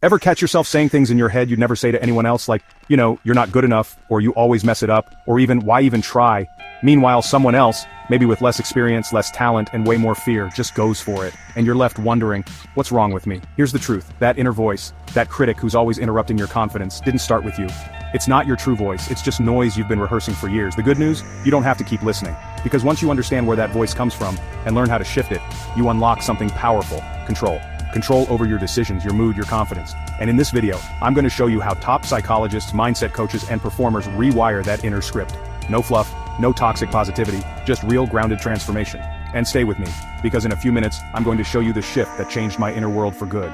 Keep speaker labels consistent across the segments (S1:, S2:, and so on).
S1: Ever catch yourself saying things in your head you'd never say to anyone else, like, you're not good enough, or you always mess it up, or even, why even try? Meanwhile, someone else, maybe with less experience, less talent, and way more fear, just goes for it, and you're left wondering, what's wrong with me? Here's the truth, that inner voice, that critic who's always interrupting your confidence, didn't start with you. It's not your true voice, it's just noise you've been rehearsing for years. The good news, you don't have to keep listening, because once you understand where that voice comes from, and learn how to shift it, you unlock something powerful: control. Control over your decisions, your mood, your confidence. And in this video, I'm going to show you how top psychologists, mindset coaches, and performers rewire that inner script. No fluff, no toxic positivity, just real grounded transformation. And stay with me, because in a few minutes, I'm going to show you the shift that changed my inner world for good.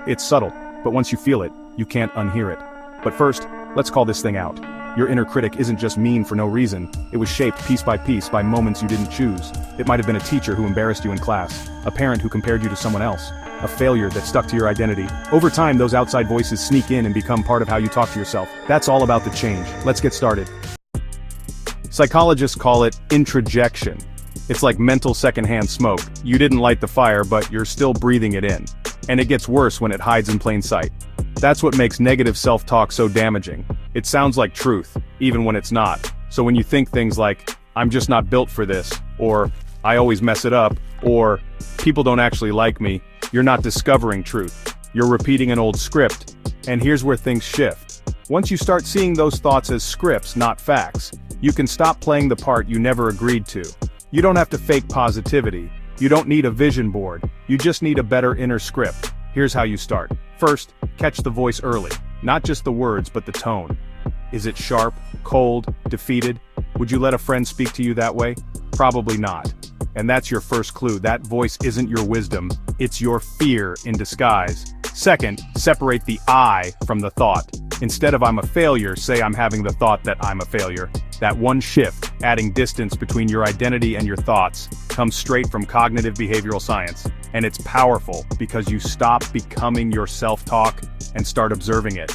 S1: It's subtle, but once you feel it, you can't unhear it. But first, let's call this thing out. Your inner critic isn't just mean for no reason. It was shaped piece by moments you didn't choose. It might have been a teacher who embarrassed you in class, a parent who compared you to someone else, a failure that stuck to your identity. Over time, those outside voices sneak in and become part of how you talk to yourself. That's all about the change. Let's get started. Psychologists call it introjection. It's like mental secondhand smoke. You didn't light the fire, but you're still breathing it in. And it gets worse when it hides in plain sight. That's what makes negative self-talk so damaging. It sounds like truth, even when it's not. So when you think things like, I'm just not built for this, or I always mess it up, or people don't actually like me, you're not discovering truth. You're repeating an old script. And here's where things shift. Once you start seeing those thoughts as scripts, not facts, you can stop playing the part you never agreed to. You don't have to fake positivity. You don't need a vision board. You just need a better inner script. Here's how you start. First, catch the voice early. Not just the words, but the tone. Is it sharp, cold, defeated? Would you let a friend speak to you that way? Probably not. And that's your first clue. That voice isn't your wisdom, it's your fear in disguise. Second, separate the I from the thought. Instead of I'm a failure, say I'm having the thought that I'm a failure. That one shift, adding distance between your identity and your thoughts, comes straight from cognitive behavioral science. And it's powerful because you stop becoming your self-talk and start observing it.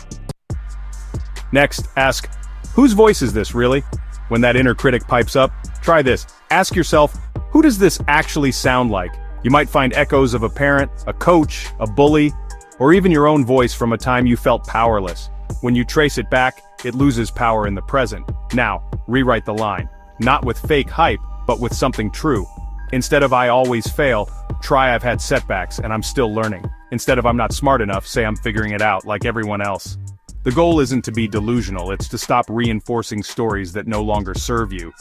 S1: Next, ask, whose voice is this really? When that inner critic pipes up, try this. Ask yourself, who does this actually sound like? You might find echoes of a parent, a coach, a bully, or even your own voice from a time you felt powerless. When you trace it back, it loses power in the present. Now, rewrite the line. Not with fake hype, but with something true. Instead of I always fail, try I've had setbacks and I'm still learning. Instead of I'm not smart enough, say I'm figuring it out like everyone else. The goal isn't to be delusional, it's to stop reinforcing stories that no longer serve you.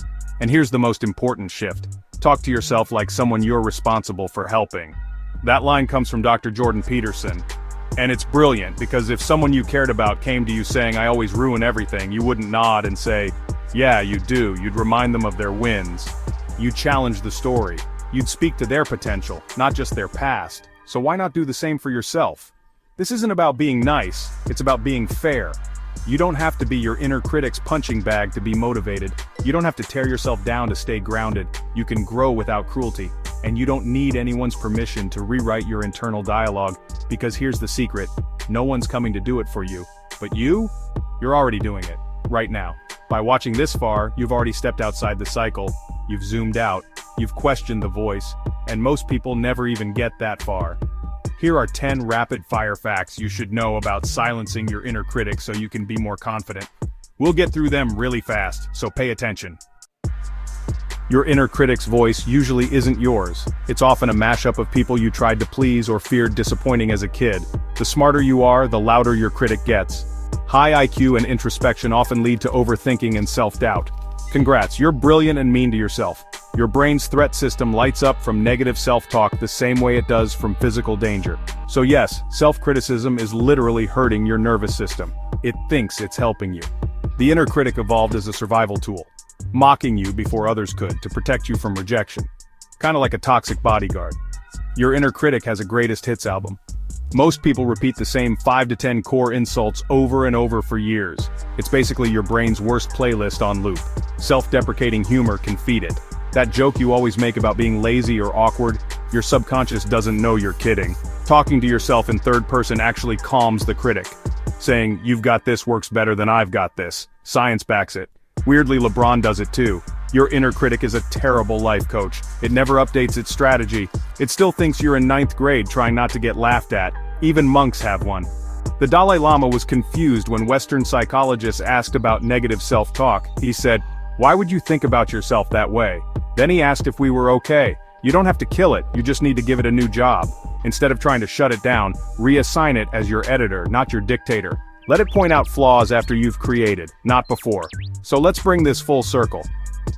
S1: And here's the most important shift. Talk to yourself like someone you're responsible for helping. That line comes from Dr. Jordan Peterson. And it's brilliant, because if someone you cared about came to you saying, I always ruin everything, you wouldn't nod and say, yeah, you do. You'd remind them of their wins. You'd challenge the story. You'd speak to their potential, not just their past. So why not do the same for yourself? This isn't about being nice, it's about being fair. You don't have to be your inner critic's punching bag to be motivated. You don't have to tear yourself down to stay grounded. You can grow without cruelty. And you don't need anyone's permission to rewrite your internal dialogue, because here's the secret. No one's coming to do it for you. But you're already doing it, right now. By watching this far, you've already stepped outside the cycle. You've zoomed out. You've questioned the voice. And most people never even get that far. Here are 10 rapid-fire facts you should know about silencing your inner critic so you can be more confident. We'll get through them really fast, so pay attention. Your inner critic's voice usually isn't yours. It's often a mashup of people you tried to please or feared disappointing as a kid. The smarter you are, the louder your critic gets. High IQ and introspection often lead to overthinking and self-doubt. Congrats, you're brilliant and mean to yourself. Your brain's threat system lights up from negative self-talk the same way it does from physical danger. So yes, self-criticism is literally hurting your nervous system. It thinks it's helping you. The inner critic evolved as a survival tool, mocking you before others could to protect you from rejection. Kind of like a toxic bodyguard. Your inner critic has a greatest hits album. Most people repeat the same 5 to 10 core insults over and over for years. It's basically your brain's worst playlist on loop. Self-deprecating humor can feed it. That joke you always make about being lazy or awkward, your subconscious doesn't know you're kidding. Talking to yourself in third person actually calms the critic. Saying, you've got this works better than I've got this. Science backs it. Weirdly, LeBron does it too. Your inner critic is a terrible life coach. It never updates its strategy. It still thinks you're in 9th grade trying not to get laughed at. Even monks have one. The Dalai Lama was confused when Western psychologists asked about negative self-talk. He said, "Why would you think about yourself that way?" Then he asked if we were okay. You don't have to kill it, you just need to give it a new job. Instead of trying to shut it down, reassign it as your editor, not your dictator. Let it point out flaws after you've created, not before. So let's bring this full circle.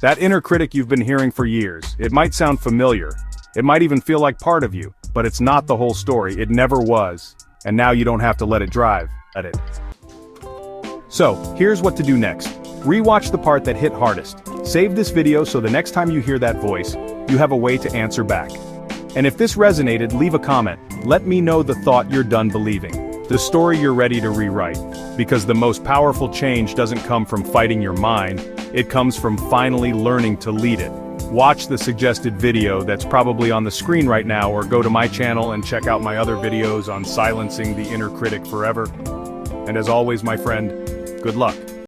S1: That inner critic you've been hearing for years, it might sound familiar. It might even feel like part of you, but it's not the whole story, it never was. And now you don't have to let it drive, let it. So, here's what to do next. Rewatch the part that hit hardest. Save this video so the next time you hear that voice, you have a way to answer back. And if this resonated, leave a comment. Let me know the thought you're done believing, the story you're ready to rewrite. Because the most powerful change doesn't come from fighting your mind, it comes from finally learning to lead it. Watch the suggested video that's probably on the screen right now, or go to my channel and check out my other videos on silencing the inner critic forever. And as always, my friend, good luck.